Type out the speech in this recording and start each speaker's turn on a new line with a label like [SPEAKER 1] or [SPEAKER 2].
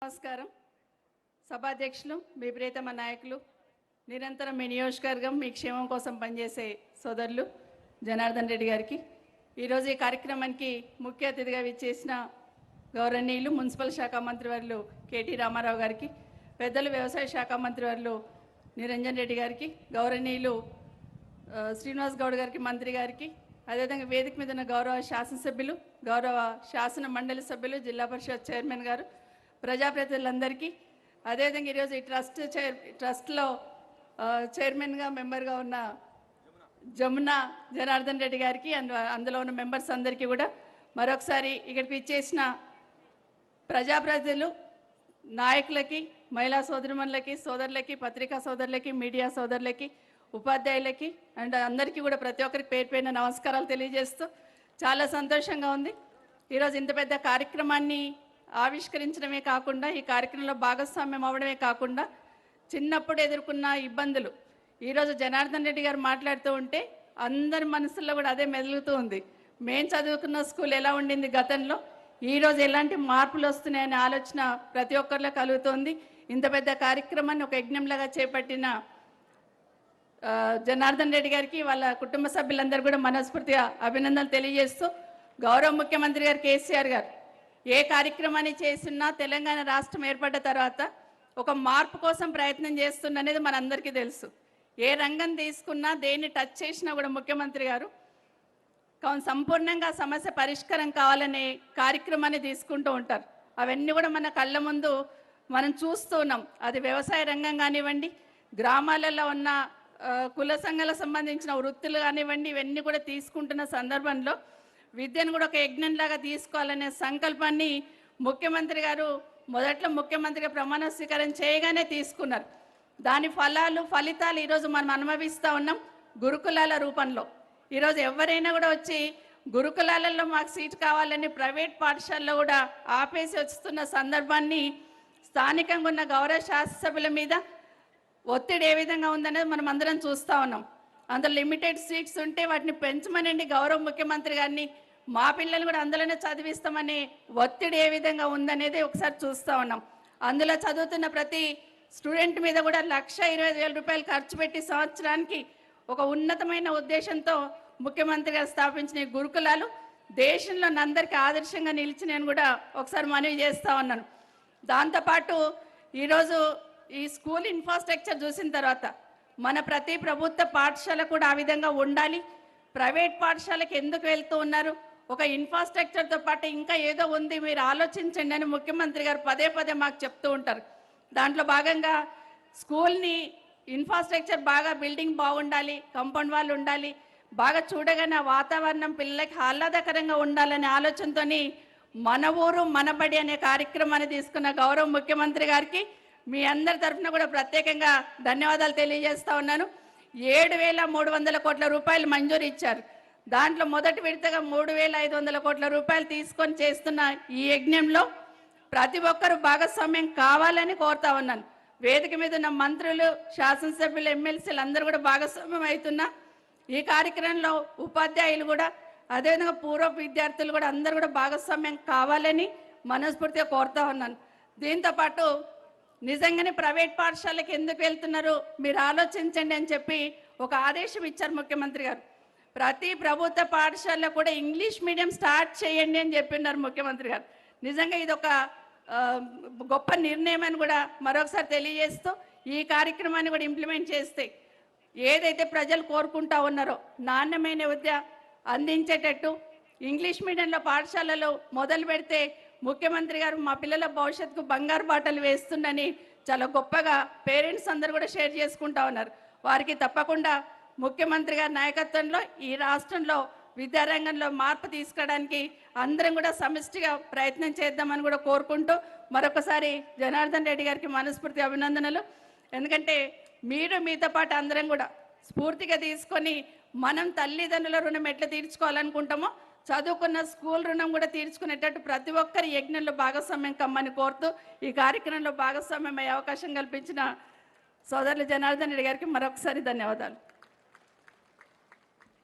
[SPEAKER 1] నమస్కారం. సభాధ్యక్షులు, మీ ప్రియతమ నాయకులు, నిరంతరం మీ నియోజకవర్గం మీ క్షేమం కోసం పనిచేసే సోదరులు జనార్దన్ రెడ్డి గారికి, ఈరోజు ఈ కార్యక్రమానికి ముఖ్య అతిథిగా విచ్చేసిన గౌరవనీయులు మున్సిపల్ శాఖ మంత్రివర్యులు కేటీ రామారావు గారికి, పెద్దలు వ్యవసాయ శాఖ మంత్రివర్యులు నిరంజన్ రెడ్డి గారికి, గౌరవనీయులు శ్రీనివాస్ గౌడ్ గారికి, మంత్రి గారికి, అదేవిధంగా వేదిక మీద ఉన్న గౌరవ శాసనసభ్యులు, గౌరవ శాసన మండలి సభ్యులు, జిల్లా పరిషత్ చైర్మన్ గారు, ప్రజాప్రతినిధులందరికీ, అదేవిధంగా ఈరోజు ఈ ట్రస్ట్లో చైర్మన్గా మెంబర్గా ఉన్న జమున జనార్దన్ రెడ్డి గారికి, అందులో ఉన్న మెంబర్స్ అందరికీ కూడా మరొకసారి ఇక్కడికి ఇచ్చేసిన ప్రజాప్రతినిధులు, నాయకులకి, మహిళా సోదరిమణులకి, సోదరులకి, పత్రికా సోదరులకి, మీడియా సోదరులకి, ఉపాధ్యాయులకి అండ్ అందరికీ కూడా ప్రతి ఒక్కరికి పేరు పేరున నమస్కారాలు తెలియజేస్తూ చాలా సంతోషంగా ఉంది. ఈరోజు ఇంత పెద్ద కార్యక్రమాన్ని ఆవిష్కరించడమే కాకుండా, ఈ కార్యక్రమంలో భాగస్వామ్యం అవ్వడమే కాకుండా, చిన్నప్పుడు ఎదుర్కొన్న ఇబ్బందులు ఈరోజు జనార్దన్ రెడ్డి గారు మాట్లాడుతూ ఉంటే అందరి మనసుల్లో కూడా అదే మెదులుతూ ఉంది. మేము చదువుకున్న స్కూల్ ఎలా ఉండింది గతంలో, ఈరోజు ఎలాంటి మార్పులు వస్తున్నాయనే ఆలోచన ప్రతి ఒక్కరిలో కలుగుతోంది. ఇంత పెద్ద కార్యక్రమాన్ని ఒక యజ్ఞంలాగా చేపట్టిన జనార్దన్ రెడ్డి గారికి, వాళ్ళ కుటుంబ సభ్యులందరూ కూడా మనస్ఫూర్తిగా అభినందనలు తెలియజేస్తూ, గౌరవ ముఖ్యమంత్రి గారు కేసీఆర్ గారు ఏ కార్యక్రమాన్ని చేస్తున్నా తెలంగాణ రాష్ట్రం ఏర్పడ్డ తర్వాత ఒక మార్పు కోసం ప్రయత్నం చేస్తున్ననేది మనందరికీ తెలుసు. ఏ రంగం తీసుకున్నా, దేన్ని టచ్ చేసినా కూడా ముఖ్యమంత్రి గారు సంపూర్ణంగా సమస్య పరిష్కారం కావాలనే కార్యక్రమాన్ని తీసుకుంటూ ఉంటారు. అవన్నీ కూడా మన కళ్ళ ముందు మనం చూస్తూ ఉన్నాం. అది వ్యవసాయ రంగం కానివ్వండి, గ్రామాలలో ఉన్న కుల సంఘాలకు సంబంధించిన వృత్తులు కానివ్వండి, ఇవన్నీ కూడా తీసుకుంటున్న సందర్భంలో విద్యను కూడా ఒక యజ్ఞంలాగా తీసుకోవాలనే సంకల్పాన్ని ముఖ్యమంత్రి గారు మొదట్లో ముఖ్యమంత్రిగా ప్రమాణ స్వీకారం చేయగానే తీసుకున్నారు. దాని ఫలితాలు ఈరోజు మనం అనుభవిస్తూ ఉన్నాం గురుకులాల రూపంలో. ఈరోజు ఎవరైనా కూడా వచ్చి గురుకులాలలో మాకు సీట్ కావాలని ప్రైవేట్ పాఠశాలలో కూడా ఆపేసి వస్తున్న సందర్భాన్ని, స్థానికంగా ఉన్న గౌరవ శాసనసభ్యుల మీద ఒత్తిడి ఏ విధంగా ఉందనేది మనం అందరం చూస్తూ ఉన్నాం. అందులో లిమిటెడ్ సీట్స్ ఉంటే వాటిని పెంచమనండి గౌరవ ముఖ్యమంత్రి గారిని, మా పిల్లలు కూడా అందులోనే చదివిస్తామని ఒత్తిడి ఏ విధంగా ఉందనేది ఒకసారి చూస్తూ ఉన్నాం. అందులో చదువుతున్న ప్రతి స్టూడెంట్ మీద కూడా 1,20,000 రూపాయలు ఖర్చు పెట్టి సంవత్సరానికి ఒక ఉన్నతమైన ఉద్దేశంతో ముఖ్యమంత్రి గారు స్థాపించిన ఈ గురుకులాలు దేశంలో అందరికీ ఆదర్శంగా నిలిచినాయని కూడా ఒకసారి మనవి చేస్తూ ఉన్నాను. దాంతోపాటు ఈరోజు ఈ స్కూల్ ఇన్ఫ్రాస్ట్రక్చర్ చూసిన తర్వాత మన ప్రతి ప్రభుత్వ పాఠశాల కూడా ఆ విధంగా ఉండాలి. ప్రైవేట్ పాఠశాలకు ఎందుకు వెళ్తూ ఉన్నారు, ఒక ఇన్ఫ్రాస్ట్రక్చర్తో పాటు ఇంకా ఏదో ఉంది, మీరు ఆలోచించండి అని ముఖ్యమంత్రి గారు పదే పదే మాకు చెప్తూ ఉంటారు. దాంట్లో భాగంగా స్కూల్ని ఇన్ఫ్రాస్ట్రక్చర్ బాగా, బిల్డింగ్ బాగుండాలి, కాంపౌండ్ వాళ్ళు ఉండాలి, బాగా చూడగానే వాతావరణం పిల్లలకి ఆహ్లాదకరంగా ఉండాలనే ఆలోచనతో మన ఊరు మనబడి అనే కార్యక్రమాన్ని తీసుకున్న గౌరవ ముఖ్యమంత్రి గారికి మీ అందరి తరఫున కూడా ప్రత్యేకంగా ధన్యవాదాలు తెలియజేస్తా ఉన్నాను. 7,300 కోట్ల రూపాయలు మంజూరు ఇచ్చారు. దాంట్లో మొదటి విడతగా 3,500 కోట్ల రూపాయలు తీసుకొని చేస్తున్న ఈ యజ్ఞంలో ప్రతి ఒక్కరూ భాగస్వామ్యం కావాలని కోరుతా ఉన్నాను. వేదిక మీద ఉన్న మంత్రులు, శాసనసభ్యులు, ఎమ్మెల్సీలు అందరూ కూడా భాగస్వామ్యం అవుతున్నా ఈ కార్యక్రమంలో ఉపాధ్యాయులు కూడా, అదేవిధంగా పూర్వ విద్యార్థులు కూడా అందరూ కూడా భాగస్వామ్యం కావాలని మనస్ఫూర్తిగా కోరుతా ఉన్నాను. దీంతోపాటు నిజంగానే ప్రైవేట్ పాఠశాలకు ఎందుకు వెళ్తున్నారు మీరు ఆలోచించండి అని చెప్పి ఒక ఆదేశం ఇచ్చారు ముఖ్యమంత్రి గారు. ప్రతి ప్రభుత్వ పాఠశాలలో కూడా ఇంగ్లీష్ మీడియం స్టార్ట్ చేయండి అని చెప్పిన్నారు ముఖ్యమంత్రి గారు. నిజంగా ఇది ఒక గొప్ప నిర్ణయం అని కూడా మరొకసారి తెలియజేస్తూ, ఈ కార్యక్రమాన్ని కూడా ఇంప్లిమెంట్ చేస్తే ఏదైతే ప్రజలు కోరుకుంటా ఉన్నారో నాణ్యమైన విద్య అందించేటట్టు ఇంగ్లీష్ మీడియంలో పాఠశాలలో మొదలు పెడితే ముఖ్యమంత్రి గారు మా పిల్లల భవిష్యత్తుకు బంగారు బాటలు వేస్తుందని చాలా గొప్పగా పేరెంట్స్ అందరూ కూడా షేర్ చేసుకుంటా ఉన్నారు. వారికి తప్పకుండా ముఖ్యమంత్రి గారి నాయకత్వంలో ఈ రాష్ట్రంలో విద్యారంగంలో మార్పు తీసుకురావడానికి అందరం కూడా సమిష్టిగా ప్రయత్నం చేద్దామని కూడా కోరుకుంటూ, మరొకసారి జనార్దన్ రెడ్డి గారికి మనస్ఫూర్తి అభినందనలు. ఎందుకంటే మీరు మీతో పాటు అందరం కూడా స్ఫూర్తిగా తీసుకొని మనం తల్లిదండ్రుల రుణం ఎట్లా తీర్చుకోవాలనుకుంటామో చదువుకున్న స్కూల్ రుణం కూడా తీర్చుకునేటట్టు ప్రతి ఒక్కరి యజ్ఞంలో భాగస్వామ్యం కమ్మని కోరుతూ, ఈ కార్యక్రమంలో భాగస్వామ్యం అయ్యే అవకాశం కల్పించిన సోదరులు జనార్దన్ రెడ్డి గారికి మరొకసారి ధన్యవాదాలు.